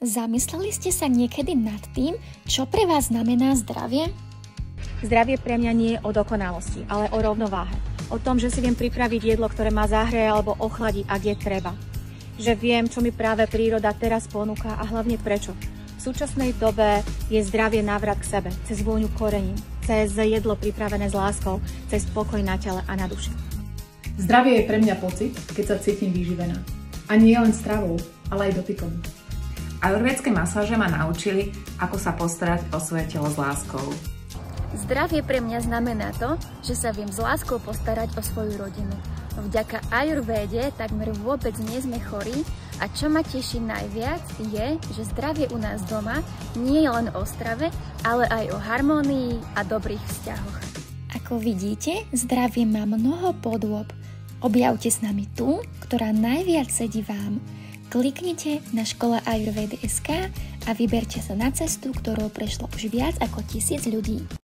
Zamysleli ste sa niekedy nad tým, čo pre vás znamená zdravie? Zdravie pre mňa nie je o dokonalosti, ale o rovnováhe. O tom, že si viem pripraviť jedlo, ktoré ma zahreje alebo ochladí, ak je treba. Že viem, čo mi práve príroda teraz ponúka a hlavne prečo. V súčasnej dobe je zdravie návrat k sebe, cez vôňu korenín, cez jedlo pripravené s láskou, cez pokoj na tele a na duši. Zdravie je pre mňa pocit, keď sa cítim vyživená. A nie len stravou, ale aj dotykom. Ajurvédske masáže ma naučili, ako sa postarať o svoje telo s láskou. Zdravie pre mňa znamená to, že sa viem s láskou postarať o svoju rodinu. Vďaka ajurvéde takmer vôbec nie sme chorí a čo ma teší najviac je, že zdravie u nás doma nie je len o strave, ale aj o harmónii a dobrých vzťahoch. Ako vidíte, zdravie má mnoho podôb. Objavte s nami tú, ktorá najviac sedí vám. Kliknite na škola.ayurvedy.sk a vyberte sa na cestu, ktorou prešlo už viac ako 1000 ľudí.